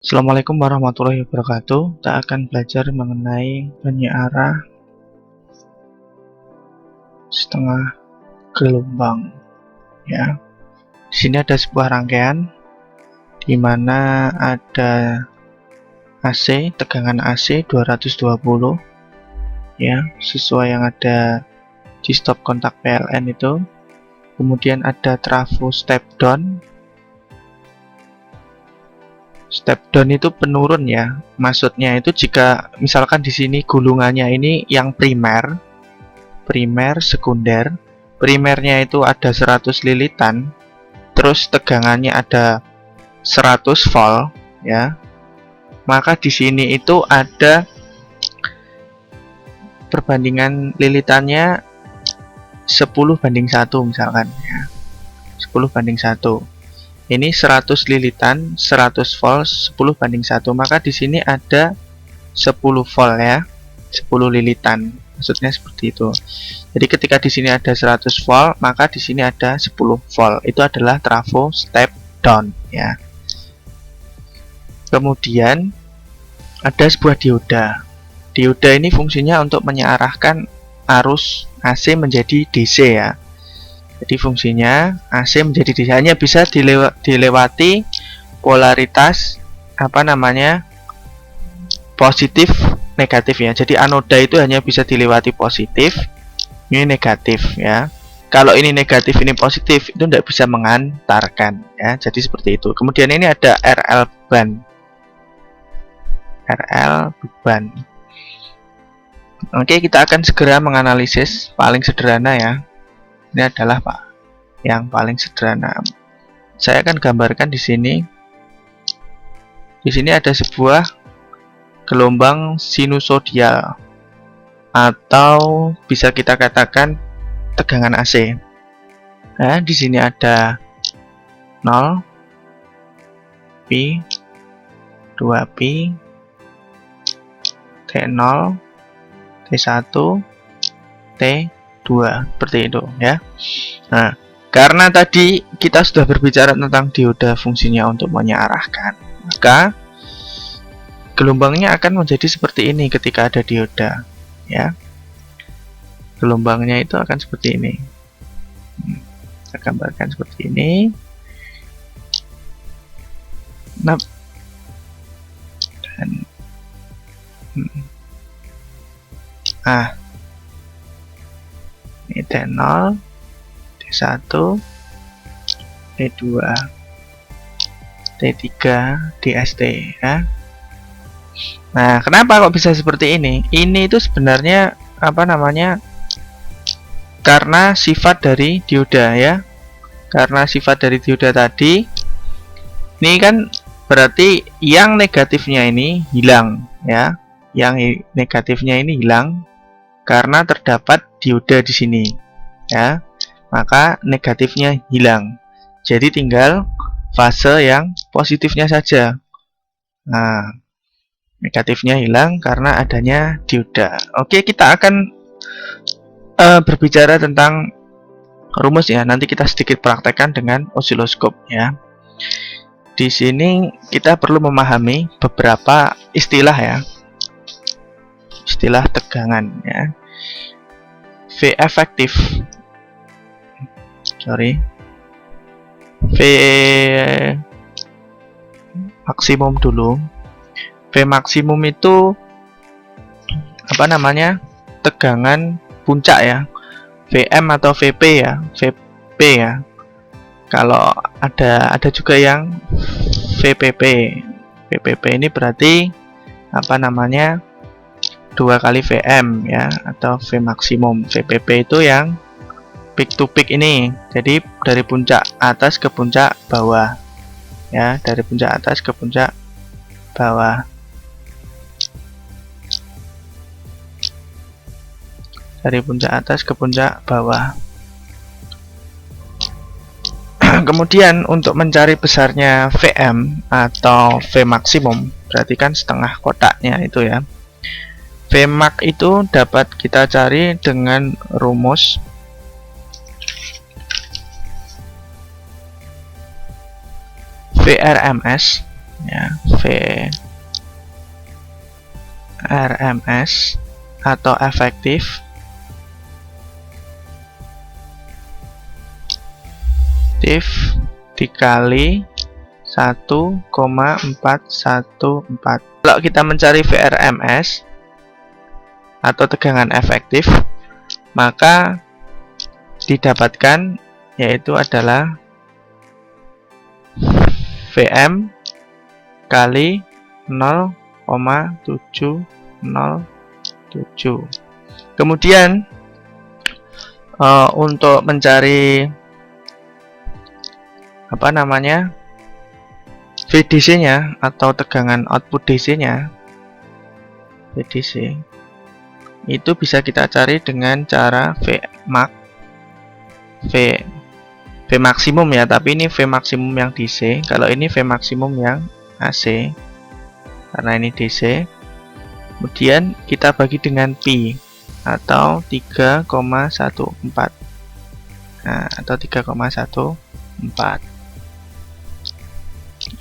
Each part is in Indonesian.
Assalamualaikum warahmatullahi wabarakatuh. Kita akan belajar mengenai penyiaran setengah gelombang. Ya, di sini ada sebuah rangkaian di mana ada AC, tegangan AC 220, ya, sesuai yang ada di stop kontak PLN itu. Kemudian ada trafo step down. Step down itu penurun ya. Maksudnya itu jika misalkan di sini gulungannya ini yang primer, sekunder. Primernya itu ada 100 lilitan, terus tegangannya ada 100 volt ya. Maka di sini itu ada perbandingan lilitannya 10:1 misalkan ya. 10:1. Ini 100 lilitan, 100 volt, 10:1. Maka di sini ada 10 volt ya. 10 lilitan. Maksudnya seperti itu. Jadi ketika di sini ada 100 volt, maka di sini ada 10 volt. Itu adalah trafo step down ya. Kemudian ada sebuah dioda. Dioda ini fungsinya untuk menyearahkan arus AC menjadi DC ya. Jadi fungsinya AC menjadi DC, hanya bisa dilewati polaritas positif negatif ya. Jadi anoda itu hanya bisa dilewati positif, ini negatif ya. Kalau ini negatif ini positif, itu tidak bisa mengantarkan ya. Jadi seperti itu. Kemudian ini ada RL beban. Oke, kita akan segera menganalisis paling sederhana ya. Ini adalah yang paling sederhana. Saya akan gambarkan di sini. Di sini ada sebuah gelombang sinusodial atau bisa kita katakan tegangan AC. Nah, di sini ada 0, pi, 2pi, T0, T1, T2, seperti itu ya. Nah, karena tadi kita sudah berbicara tentang dioda fungsinya untuk menyearahkan, maka gelombangnya akan menjadi seperti ini ketika ada dioda ya. Gelombangnya itu akan seperti ini. Saya gambarkan seperti ini. Nah, dan ini T0, T1, T2, T3, DST ya. Nah, kenapa kok bisa seperti ini? Ini itu sebenarnya karena sifat dari dioda ya. Karena sifat dari dioda tadi, ini kan berarti yang negatifnya ini hilang ya. Yang negatifnya ini hilang karena terdapat dioda di sini ya. Maka negatifnya hilang. Jadi tinggal fase yang positifnya saja. Nah, negatifnya hilang karena adanya dioda. Oke, kita akan berbicara tentang rumus ya. Nanti kita sedikit praktekkan dengan osiloskop ya. Di sini kita perlu memahami beberapa istilah ya. Istilah tegangan ya. V efektif. V maksimum dulu. V maksimum itu tegangan puncak ya. VM atau VP ya. VP ya. Kalau ada juga yang VPP. VPP ini berarti 2 kali VM ya, atau V maksimum. VPP itu yang peak to peak ini. Jadi dari puncak atas ke puncak bawah. Ya, dari puncak atas ke puncak bawah. Dari puncak atas ke puncak bawah. Kemudian untuk mencari besarnya VM atau V maksimum, berarti kan setengah kotaknya itu ya. Vmax itu dapat kita cari dengan rumus VRMS ya, VRMS atau efektif dikali 1,414. Kalau kita mencari VRMS atau tegangan efektif, maka didapatkan yaitu adalah VM kali 0,707. Kemudian untuk mencari VDC-nya atau tegangan output DC-nya, VDC itu bisa kita cari dengan cara V maksimum ya, tapi ini V maksimum yang DC. Kalau ini V maksimum yang AC, karena ini DC. Kemudian kita bagi dengan Pi atau 3,14. Nah, atau 3,14.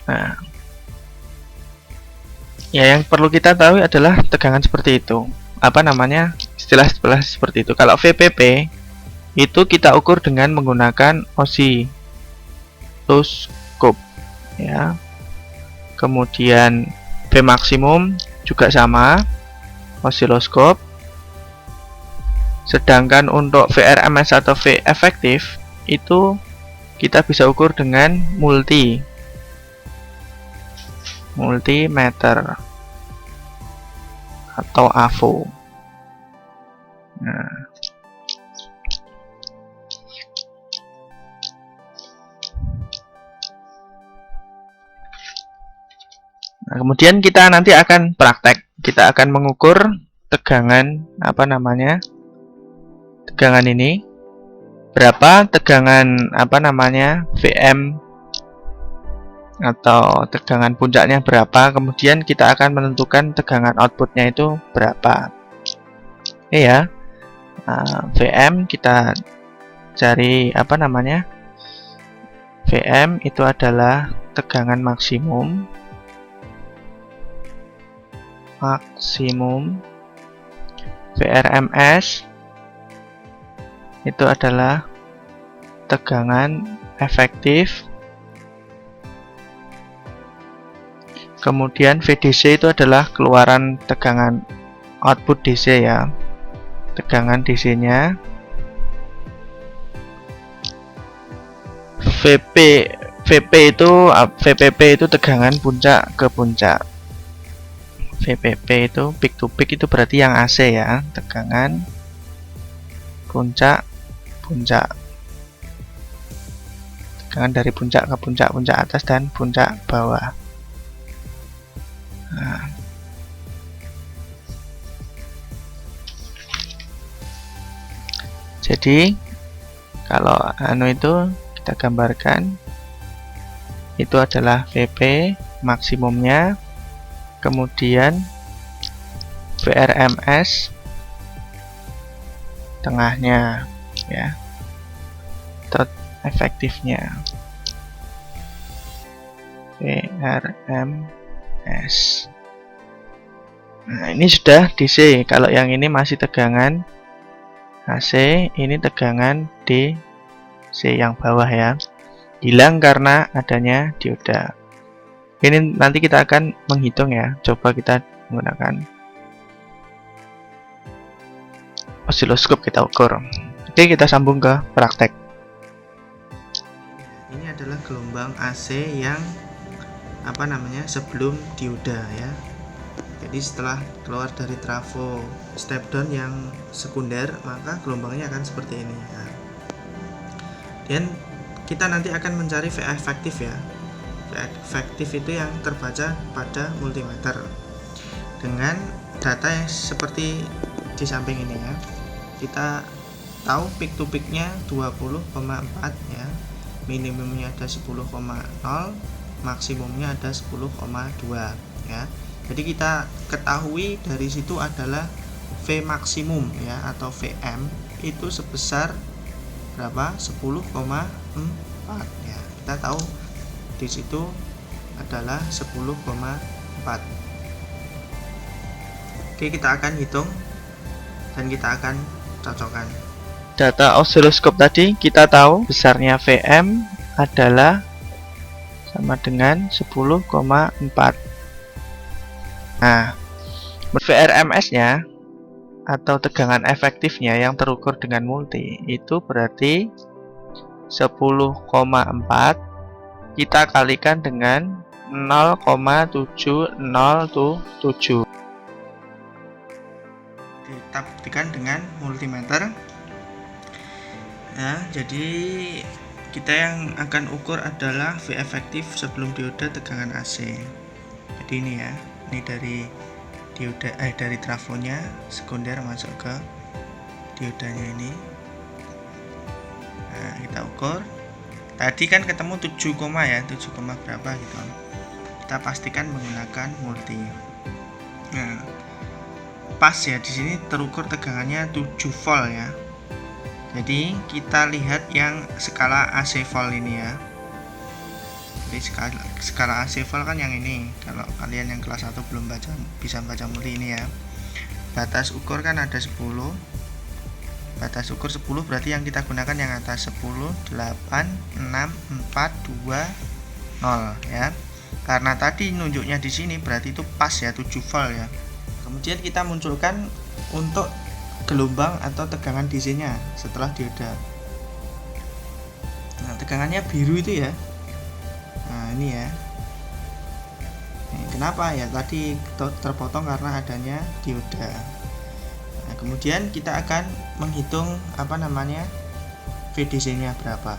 Nah, ya yang perlu kita tahu adalah tegangan seperti itu. Istilah-istilah seperti itu. Kalau VPP itu kita ukur dengan menggunakan osiloskop, ya. Kemudian V maksimum juga sama, osiloskop. Sedangkan untuk VRMS atau V efektif itu kita bisa ukur dengan multimeter atau AVO. Nah, kemudian kita nanti akan praktek. Kita akan mengukur tegangan tegangan ini. Berapa tegangan VM atau tegangan puncaknya berapa, kemudian kita akan menentukan tegangan outputnya itu berapa. Oke ya. VM kita cari VM itu adalah tegangan maksimum VRMS itu adalah tegangan efektif. Kemudian VDC itu adalah keluaran tegangan output DC ya, tegangan DC-nya. VPP itu tegangan puncak ke puncak. VPP itu peak to peak, itu berarti yang AC ya, tegangan puncak tegangan dari puncak ke puncak atas dan puncak bawah. Nah, jadi kalau itu kita gambarkan, itu adalah VP maksimumnya, kemudian VRMS tengahnya ya, tot efektifnya VRMS. Nah, ini sudah DC. Kalau yang ini masih tegangan AC, ini tegangan DC yang bawah ya, hilang karena adanya dioda. Ini nanti kita akan menghitung ya. Coba kita menggunakan osiloskop, kita ukur. Oke, kita sambung ke praktek. Ini adalah gelombang AC yang sebelum dioda ya. Jadi setelah keluar dari trafo step down yang sekunder, maka gelombangnya akan seperti ini ya. Dan kita nanti akan mencari V efektif ya. V efektif itu yang terbaca pada multimeter dengan data yang seperti di samping ini ya. Kita tahu peak to peaknya 20,4 ya, minimumnya ada 10,0, maksimumnya ada 10,2 ya. Jadi kita ketahui dari situ adalah V maksimum ya, atau VM itu sebesar berapa? 10,4 ya. Kita tahu di situ adalah 10,4. Oke, kita akan hitung dan kita akan cocokkan. Data osiloskop tadi kita tahu besarnya Vm adalah sama dengan 10,4. Nah, VRMS-nya atau tegangan efektifnya yang terukur dengan multi itu berarti 10,4 kita kalikan dengan 0,7007. Kita buktikan dengan multimeter. Nah, jadi kita yang akan ukur adalah V efektif sebelum dioda tegangan AC. Jadi ini ya, ini dari dioda dari trafonya sekunder masuk ke diodanya ini. Nah, kita ukur. Tadi kan ketemu 7, ya, 7, berapa gitu. Kita pastikan menggunakan multi. Nah, pas ya, di sini terukur tegangannya 7 volt ya. Jadi kita lihat yang skala AC volt ini ya. Jadi skala AC volt kan yang ini. Kalau kalian yang kelas 1 belum bisa baca multi ini ya. Batas ukur kan ada 10. Batas ukur 10 berarti yang kita gunakan yang atas 10, 8, 6, 4, 2, 0 ya. Karena tadi nunjuknya di sini berarti itu pas ya, 7 volt ya. Kemudian kita munculkan untuk gelombang atau tegangan DC-nya setelah dioda. Nah, tegangannya biru itu ya. Nah, ini ya. Kenapa ya? Tadi terpotong karena adanya dioda. Nah, kemudian kita akan menghitung VDC-nya berapa.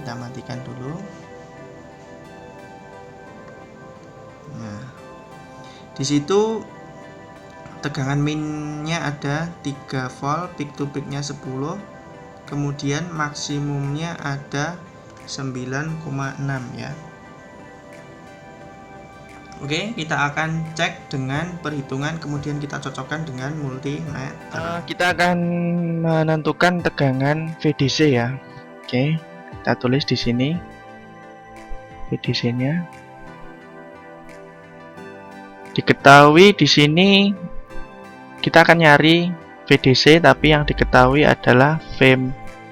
Kita matikan dulu. Nah, di situ tegangan minnya ada 3 volt, peak to peaknya 10, kemudian maksimumnya ada 9,6 ya. Oke, kita akan cek dengan perhitungan, kemudian kita cocokkan dengan multimeter. Kita akan menentukan tegangan VDC ya. Oke, kita tulis di sini VDC-nya. Diketahui di sini kita akan nyari VDC, tapi yang diketahui adalah V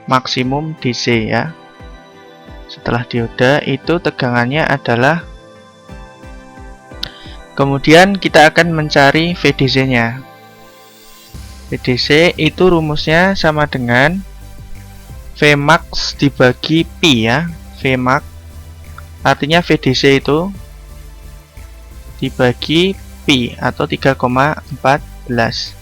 maksimum DC ya. Setelah dioda itu tegangannya adalah, kemudian kita akan mencari VDC-nya. VDC itu rumusnya sama dengan Vmax dibagi Pi ya. Vmax artinya VDC itu dibagi Pi atau 3,14. 9,6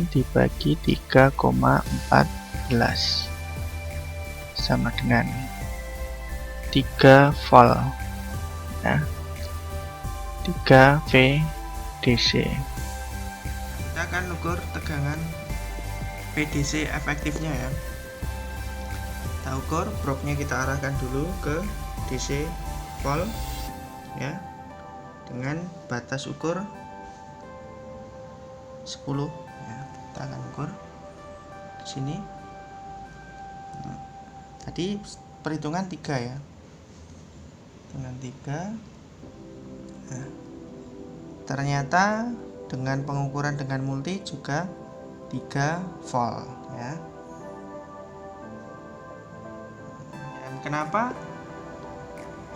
dibagi 3,14 sama dengan 3 volt ya. 3 VDC. Kita akan ukur tegangan VDC efektifnya ya. Kita ukur, probe-nya kita arahkan dulu ke DC volt ya, dengan batas ukur 10 ya. Kita akan ukur di sini. Nah, tadi perhitungan 3 ya, dengan 3. Nah, ternyata dengan pengukuran dengan multi juga 3 volt ya. Kenapa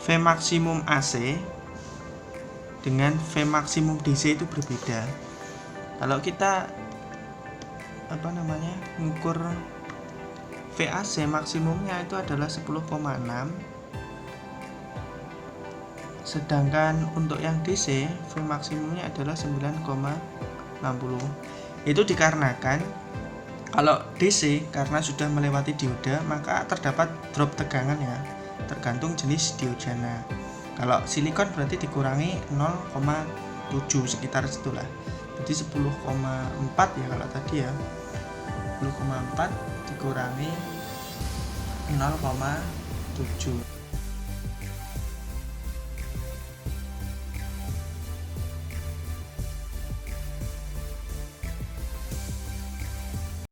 V maksimum AC dengan V maksimum DC itu berbeda? Kalau kita mengukur VAC maksimumnya itu adalah 10,6, sedangkan untuk yang DC V maksimumnya adalah 9,60. Itu dikarenakan kalau DC karena sudah melewati dioda maka terdapat drop tegangan ya, tergantung jenis diodanya. Kalau silikon berarti dikurangi 0,7 sekitar situlah. Jadi 10,4 ya kalau tadi ya. 10,4 dikurangi 0,7.